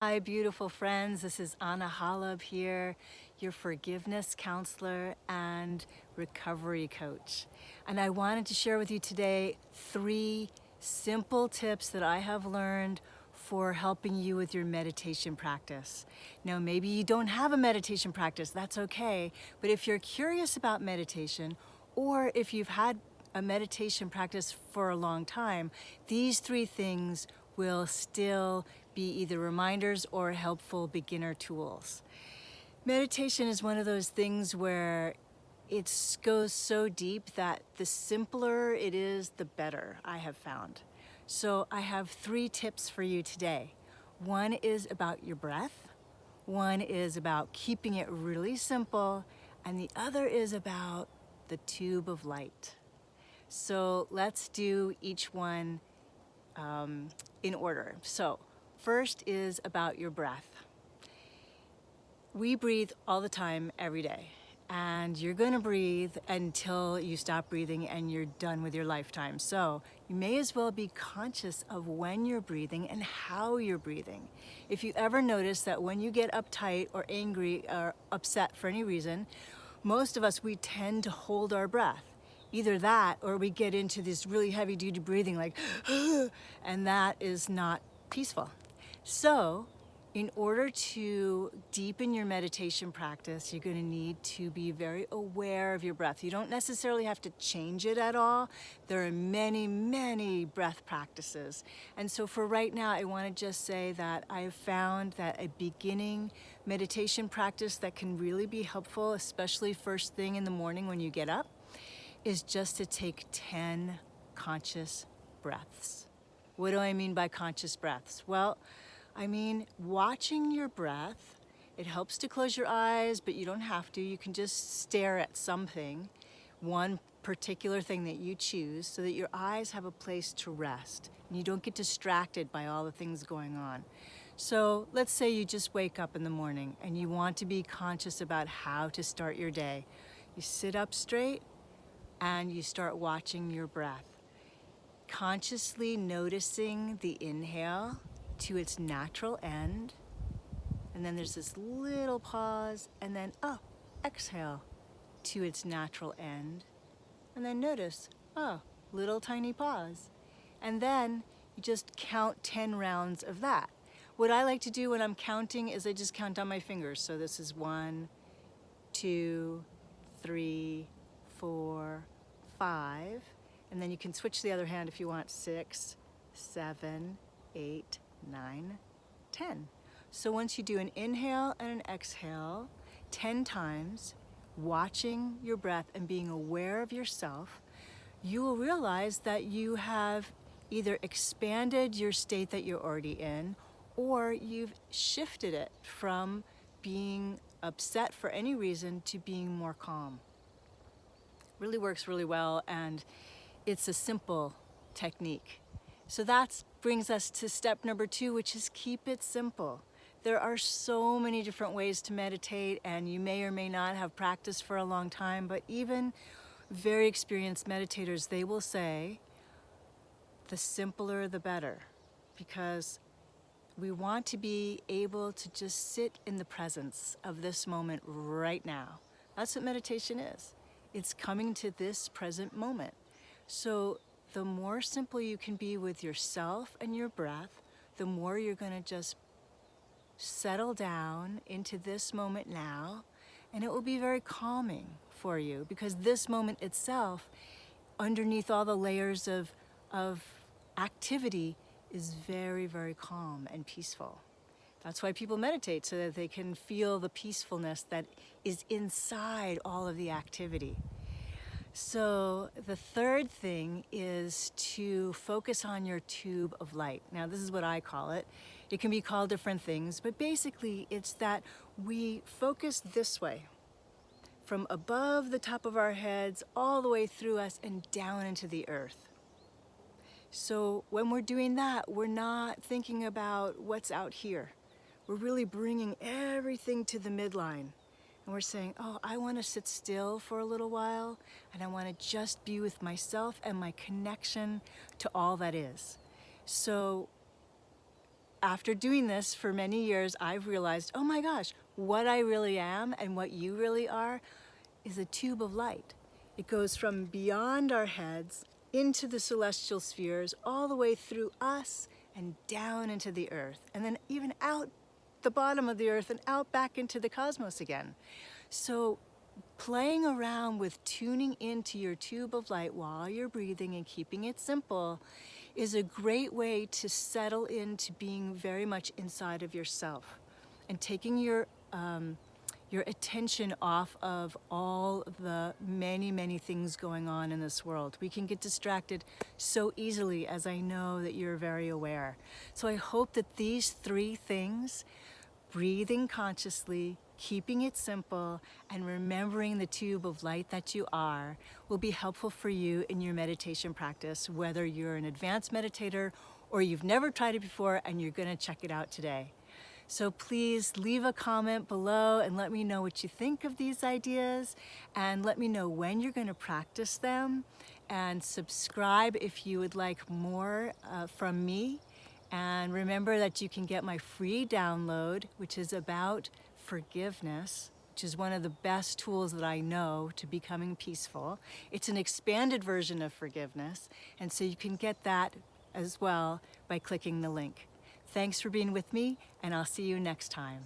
Hi, beautiful friends. This is Holub here, your forgiveness counselor and recovery coach. And I wanted to share with you today 3 simple tips that I have learned for helping you with your meditation practice. Now, maybe you don't have a meditation practice, that's okay. But if you're curious about meditation, or if you've had a meditation practice for a long time, these 3 things will still be either reminders or helpful beginner tools. Meditation is one of those things where it goes so deep that the simpler it is, the better, I have found. So I have 3 tips for you today. One is about your breath, one is about keeping it really simple, and the other is about the tube of light. So let's do each one in order. So first is about your breath. We breathe all the time, every day, and you're going to breathe until you stop breathing and you're done with your lifetime. So you may as well be conscious of when you're breathing and how you're breathing. If you ever notice that when you get uptight or angry or upset for any reason, most of us, we tend to hold our breath. Either that or we get into this really heavy duty breathing like and that is not peaceful. So in order to deepen your meditation practice, you're going to need to be very aware of your breath. You don't necessarily have to change it at all. There are many breath practices. And so for right now, I want to just say that I have found that a beginning meditation practice that can really be helpful, especially first thing in the morning when you get up, is just to take 10 conscious breaths. What do I mean by conscious breaths? Well, I mean watching your breath. It helps to close your eyes, but you don't have to. You can just stare at something, one particular thing that you choose, so that your eyes have a place to rest and you don't get distracted by all the things going on. So let's say you just wake up in the morning and you want to be conscious about how to start your day. You sit up straight and you start watching your breath, consciously noticing the inhale to its natural end, and then there's this little pause, and then exhale to its natural end, and then notice little tiny pause, and then you just count 10 rounds of that. What I like to do when I'm counting is I just count on my fingers. So this is 1, 2, 3, 4, 5, and then you can switch the other hand if you want. 6, 7, 8, 9, 10. So once you do an inhale and an exhale 10 times, watching your breath and being aware of yourself, you will realize that you have either expanded your state that you're already in, or you've shifted it from being upset for any reason to being more calm. Really works really well, and it's a simple technique. So that brings us to step number 2, which is keep it simple. There are so many different ways to meditate, and you may or may not have practiced for a long time, but even very experienced meditators, they will say the simpler the better, because we want to be able to just sit in the presence of this moment right now. That's what meditation is. It's coming to this present moment. So the more simple you can be with yourself and your breath, the more you're going to just settle down into this moment now, and it will be very calming for you, because this moment itself, underneath all the layers of activity, is very calm and peaceful. That's why people meditate, so that they can feel the peacefulness that is inside all of the activity. So the third thing is to focus on your tube of light. Now, this is what I call it. It can be called different things, but basically it's that we focus this way, from above the top of our heads all the way through us and down into the earth. So when we're doing that, we're not thinking about what's out here. We're really bringing everything to the midline. And we're saying, I want to sit still for a little while, and I want to just be with myself and my connection to all that is. So after doing this for many years, I've realized, oh my gosh, what I really am and what you really are is a tube of light. It goes from beyond our heads into the celestial spheres, all the way through us and down into the earth, and then even out the bottom of the earth and out back into the cosmos again. So playing around with tuning into your tube of light while you're breathing and keeping it simple is a great way to settle into being very much inside of yourself and taking your attention off of all the many things going on in this world. We can get distracted so easily, as I know that you're very aware. So I hope that these 3 things, breathing consciously, keeping it simple, and remembering the tube of light that you are, will be helpful for you in your meditation practice, whether you're an advanced meditator or you've never tried it before and you're going to check it out today. So please leave a comment below and let me know what you think of these ideas, and let me know when you're going to practice them, and subscribe if you would like more from me. And remember that you can get my free download, which is about forgiveness, which is one of the best tools that I know to becoming peaceful. It's an expanded version of forgiveness, and so you can get that as well by clicking the link. Thanks for being with me, and I'll see you next time.